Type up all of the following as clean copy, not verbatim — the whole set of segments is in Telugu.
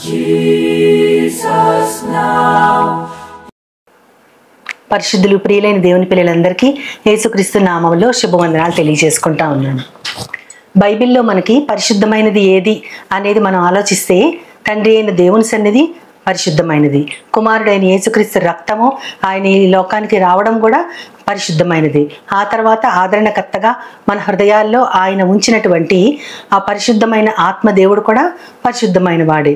Jesus now. పరిశుద్ధులు ప్రియులైన దేవుని పిల్లలందరికీ యేసుక్రీస్తు నామములో శుభవందనాలు తెలియజేసుకుంటా ఉన్నాను. బైబిల్లో మనకి పరిశుద్ధమైనది ఏది అనేది మనం ఆలోచిస్తే తండ్రి అయిన దేవుని సన్నిధి పరిశుద్ధమైనది, కుమారుడైన యేసుక్రీస్తు రక్తము ఆయన ఈ లోకానికి రావడం కూడా పరిశుద్ధమైనది, ఆ తర్వాత ఆదరణకర్తగా మన హృదయాల్లో ఆయన ఉంచినటువంటి ఆ పరిశుద్ధమైన ఆత్మదేవుడు కూడా పరిశుద్ధమైన వాడే.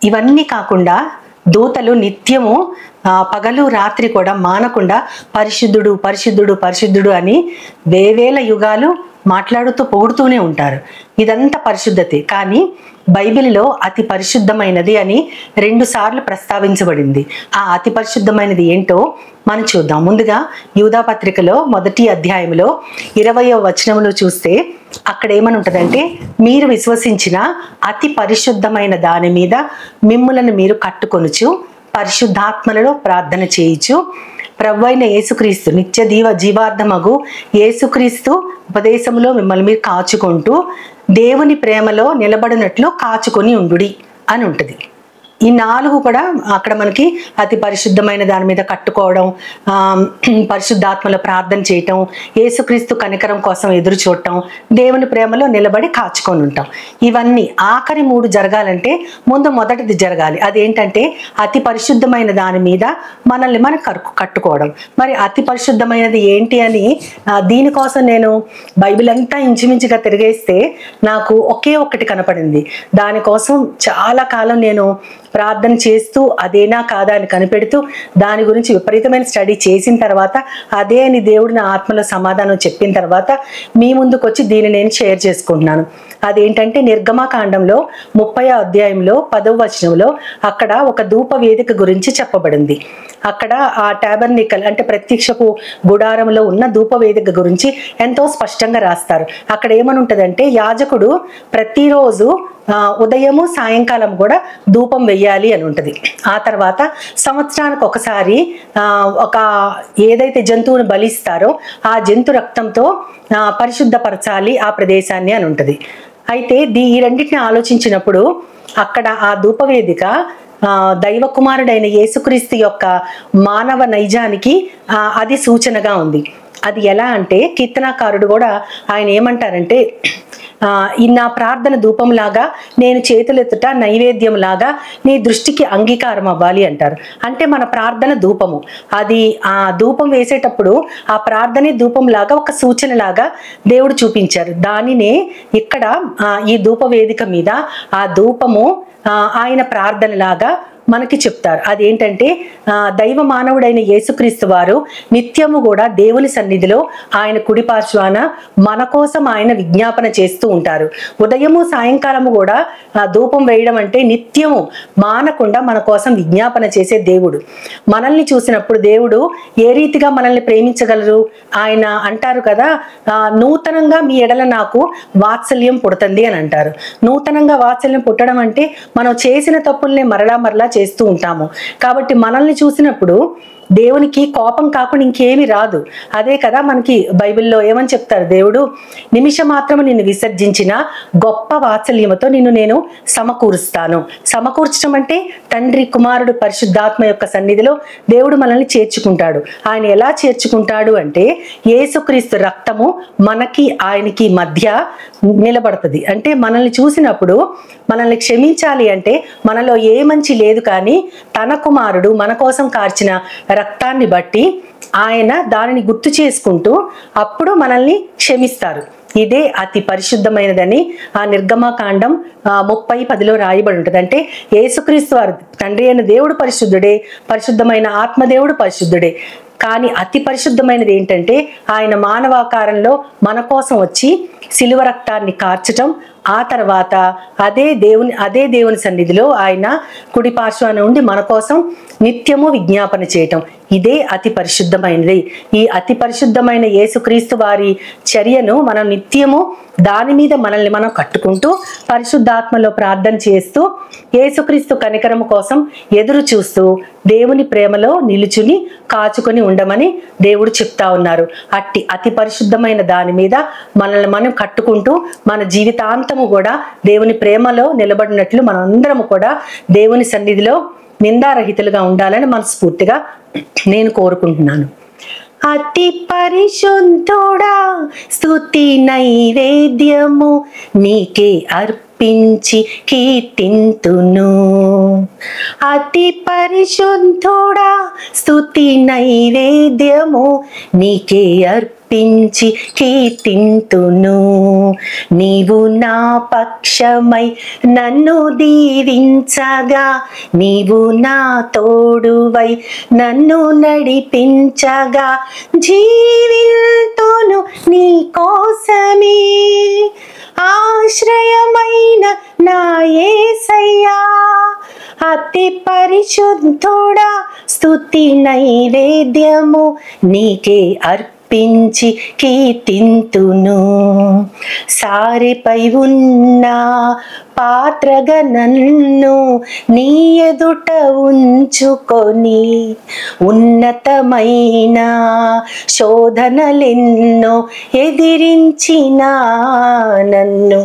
ఇవన్నీ కాకుండా దూతలు నిత్యము పగలు రాత్రి కూడా మానకుండా పరిశుద్ధుడు పరిశుద్ధుడు పరిశుద్ధుడు అని వేవేల యుగాలు మాట్లాడుతూ పొగుడుతూనే ఉంటారు. ఇదంతా పరిశుద్ధతే. కానీ బైబిల్లో అతి పరిశుద్ధమైనది అని 2 సార్లు ప్రస్తావించబడింది. ఆ అతి పరిశుద్ధమైనది ఏంటో మనం చూద్దాం. ముందుగా యూదా పత్రికలో 1వ అధ్యాయంలో 20వ వచనంలో చూస్తే అక్కడ ఏమని ఉంటుందంటే, మీరు విశ్వసించిన అతి పరిశుద్ధమైన దాని మీద మిమ్ములను మీరు కట్టుకొనుచు పరిశుద్ధాత్మలలో ప్రార్థన చేయుచు ప్రభువైన యేసుక్రీస్తు నిత్య జీవార్థమగు యేసుక్రీస్తు ఉపదేశంలో మిమ్మల్ని మీరు కాచుకుంటూ దేవుని ప్రేమలో నిలబడినట్లు కాచుకొని ఉండుడి అని ఉంటుంది. ఈ 4 కూడా అక్కడ మనకి అతి పరిశుద్ధమైన దాని మీద కట్టుకోవడం, పరిశుద్ధాత్మలో ప్రార్థన చేయటం, యేసుక్రీస్తు కనికరం కోసం ఎదురు చూడటం, దేవుని ప్రేమలో నిలబడి కాచుకొని ఉంటాం. ఇవన్నీ ఆఖరి 3 జరగాలంటే ముందు మొదటిది జరగాలి. అదేంటంటే అతి పరిశుద్ధమైన దాని మీద మనల్ని మనం కట్టుకోవడం. మరి అతి పరిశుద్ధమైనది ఏంటి అని దీనికోసం నేను బైబిల్ అంతా ఇంచుమించుగా తిరిగేస్తే నాకు ఒకే ఒక్కటి కనపడింది. దానికోసం చాలా కాలం నేను ప్రార్థన చేస్తూ అదేనా కాదా అని కనిపెడుతూ దాని గురించి విపరీతమైన స్టడీ చేసిన తర్వాత అదే అని దేవుడు నా ఆత్మలో సమాధానం చెప్పిన తర్వాత మీ ముందుకు వచ్చి దీన్ని నేను షేర్ చేసుకుంటున్నాను. అదేంటంటే నిర్గమకాండంలో 30వ అధ్యాయంలో 10వ వచనంలో అక్కడ ఒక ధూప వేదిక గురించి చెప్పబడింది. అక్కడ ఆ టాబర్నికల్ అంటే ప్రత్యక్షపు గుడారంలో ఉన్న ధూప వేదిక గురించి ఎంతో స్పష్టంగా రాస్తారు. అక్కడ ఏమని ఉంటుందంటే యాజకుడు ప్రతిరోజు ఉదయము సాయంకాలం కూడా ధూపం వెయ్యాలి అని ఉంటుంది. ఆ తర్వాత సంవత్సరానికి ఒకసారి ఒక ఏదైతే జంతువుని బలిస్తారో ఆ జంతు రక్తంతో పరిశుద్ధపరచాలి ఆ ప్రదేశాన్ని అని ఉంటుంది. అయితే ఈ రెండింటిని ఆలోచించినప్పుడు అక్కడ ఆ ధూపవేదిక దైవ కుమారుడైన యేసుక్రీస్తు యొక్క మానవ నైజానికి అది సూచనగా ఉంది. అది ఎలా అంటే కీర్తనాకారుడు కూడా ఆయన ఏమంటారంటే, నా ప్రార్థన ధూపంలాగా నేను చేతులెత్తుట నైవేద్యం లాగా నీ దృష్టికి అంగీకారం అవ్వాలి అంటారు. అంటే మన ప్రార్థన ధూపము, అది ఆ ధూపం వేసేటప్పుడు ఆ ప్రార్థనే ధూపం లాగా ఒక సూచన లాగా దేవుడు చూపించారు. దానినే ఇక్కడ ఈ ధూప వేదిక మీద ఆ ధూపము ఆయన ప్రార్థన లాగా మనకి చెప్తారు. అదేంటంటే దైవ మానవుడైన యేసుక్రీస్తు వారు నిత్యము కూడా దేవుని సన్నిధిలో ఆయన కుడి పార్శ్వాన మన కోసం ఆయన విజ్ఞాపన చేస్తూ ఉంటారు. ఉదయము సాయంకాలము కూడా ధూపం వేయడం అంటే నిత్యము మానకుండా మన కోసం విజ్ఞాపన చేసే దేవుడు. మనల్ని చూసినప్పుడు దేవుడు ఏ రీతిగా మనల్ని ప్రేమించగలరు? ఆయన అంటారు కదా, నూతనంగా మీ ఎడల నాకు వాత్సల్యం పుడుతుంది అని అంటారు. నూతనంగా వాత్సల్యం పుట్టడం అంటే మనం చేసిన తప్పుల్ని మరలా చేస్తూ ఉంటాము. కాబట్టి మనల్ని చూసినప్పుడు దేవునికి కోపం కాకుండా ఇంకేమీ రాదు. అదే కదా మనకి బైబిల్లో ఏమని చెప్తారు, దేవుడు నిమిషం మాత్రము నిన్ను విసర్జించిన గొప్ప వాత్సల్యముతో నిన్ను నేను సమకూరుస్తాను. సమకూర్చడం అంటే తండ్రి కుమారుడు పరిశుద్ధాత్మ యొక్క సన్నిధిలో దేవుడు మనల్ని చేర్చుకుంటాడు. ఆయన ఎలా చేర్చుకుంటాడు అంటే యేసుక్రీస్తు రక్తము మనకి ఆయనకి మధ్య నిలబడుతుంది. అంటే మనల్ని చూసినప్పుడు మనల్ని క్షమించాలి అంటే మనలో ఏ మంచి లేదు, కానీ తన కుమారుడు మన కోసం కార్చిన రక్తాన్ని బట్టి ఆయన దానిని గుర్తు చేసుకుంటూ అప్పుడు మనల్ని క్షమిస్తారు. ఇదే అతి పరిశుద్ధమైనదని ఆ నిర్గమకాండం 30:10 రాయబడి ఉంటుంది. అంటే యేసుక్రీస్తు వారు తండ్రి అయిన దేవుడు పరిశుద్ధుడే, పరిశుద్ధమైన ఆత్మదేవుడు పరిశుద్ధుడే. కానీ అతి పరిశుద్ధమైనది ఏంటంటే ఆయన మానవాకారంలో మన కోసం వచ్చి శిలువ రక్తాన్ని కార్చటం, ఆ తర్వాత అదే దేవుని సన్నిధిలో ఆయన కుడి పార్శ్వాన నుండి మన కోసం నిత్యము విజ్ఞాపన చేయటం. ఇదే అతి పరిశుద్ధమైనది. ఈ అతి పరిశుద్ధమైన యేసుక్రీస్తు వారి చర్యను మనం నిత్యము దాని మీద మనల్ని మనం కట్టుకుంటూ పరిశుద్ధాత్మలో ప్రార్థన చేస్తూ యేసుక్రీస్తు కనికరము కోసం ఎదురు చూస్తూ దేవుని ప్రేమలో నిలుచుని కాచుకొని ఉండమని దేవుడు చెప్తా ఉన్నారు. అతి పరిశుద్ధమైన దాని మీద మనల్ని మనం కట్టుకుంటూ మన జీవితాంతము కూడా దేవుని ప్రేమలో నిలబడినట్లు మనందరము కూడా దేవుని సన్నిధిలో నిందారహితులుగా ఉండాలని మనస్ఫూర్తిగా నేను కోరుకుంటున్నాను. అతి పరిశుద్ధుడా స్తుతి నైవేద్యము నీకే అర్పించి కీర్తింతును. అతి పరిశుద్ధుడా స్తుతి నైవేద్యము నీకే అర్పించి కీర్తింతును. నీవు నా పక్షమై నన్ను దీవించగా, నీవు నా తోడువై నన్ను నడిపించగా, జీవితును నీ కోసమే ఆశ్రయమైన నా యేసయ్యా. అతి పరిశుద్ధుడా స్తుతి నైవేద్యము నీకే అర్పించి కీర్తింతును. సారెపై ఉన్న పాత్రగా నన్ను నీ ఎదుట ఉంచుకొని, ఉన్నతమైన శోధనలెన్నో ఎదిరించిన నన్ను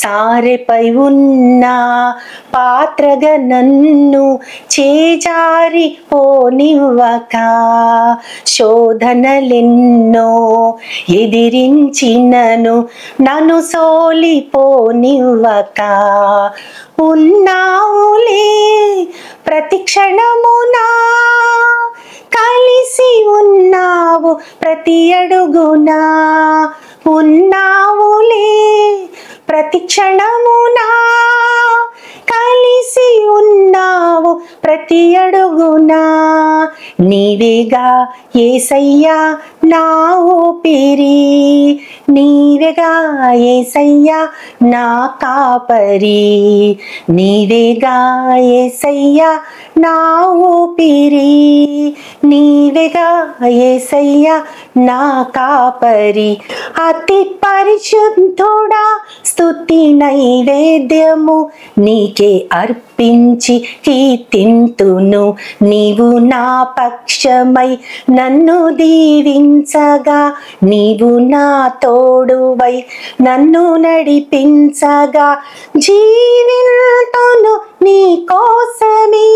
సారెపై ఉన్న పాత్రగా నన్ను చేజారి పోనివ్వక, శోధనలెన్నో ఎదిరించినను నన్ను సోలిపోనివ్వక, ఉన్నావులే ప్రతి క్షణమునా, కలిసి ఉన్నావు ప్రతి అడుగునా, ఉన్నావులే ప్రతి క్షణమునా, కలిసి ఉన్నావు ప్రతి అడుగునా. నీవేగా యేసయ్యా నా ఊపిరి, నీవేగా యేసయ్యా నా కాపరి, నీవేగా యేసయ్యా నా ఊపిరి, నీవేగా యేసయ్యా నా కాపరి. అతి పరిశుద్ధుడా స్తుతి నైవేద్యము నీకే అర్పించి కీర్తింతును. నీవు నా పక్షమై నన్ను దీవించగా, నీవు నా తోడువై నన్ను నడిపించగా, జీవితును నీ కోసమే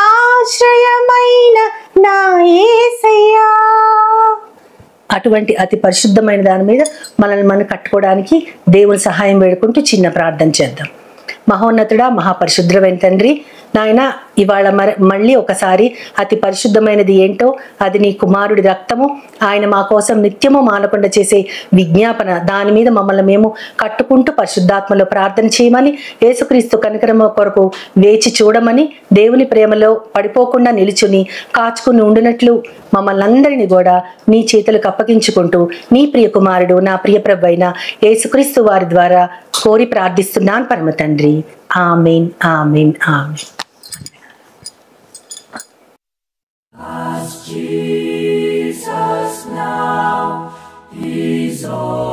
ఆశ్రయమైన నా యేసయ్యా. అటువంటి అతి పరిశుద్ధమైన దాని మీద మనల్ని మనం కట్టుకోవడానికి దేవుని సహాయం వేడుకుంటూ చిన్న ప్రార్థన చేద్దాం. మహోన్నతుడా, మహాపరిశుద్ధమైన తండ్రి, నాయన ఇవాళ మళ్ళీ ఒకసారి అతి పరిశుద్ధమైనది ఏంటో అది నీ కుమారుడి రక్తము, ఆయన మా కోసం నిత్యము మానకుండా చేసే విజ్ఞాపన, దాని మీద మమ్మల్ని మేము కట్టుకుంటూ పరిశుద్ధాత్మలో ప్రార్థన చేయమని, యేసుక్రీస్తు కనికరమ కొరకు వేచి చూడమని, దేవుని ప్రేమలో పడిపోకుండా నిలుచుని కాచుకుని ఉండినట్లు మమ్మల్ని అందరినీ కూడా నీ చేతులకు అప్పగించుకుంటూ నీ ప్రియ కుమారుడు నా ప్రియ ప్రభు అయిన యేసుక్రీస్తు వారి ద్వారా కోరి ప్రార్థిస్తున్నాను పరమ తండ్రి. ఆమేన్, ఆమేన్, ఆమేన్. Jesus now is all.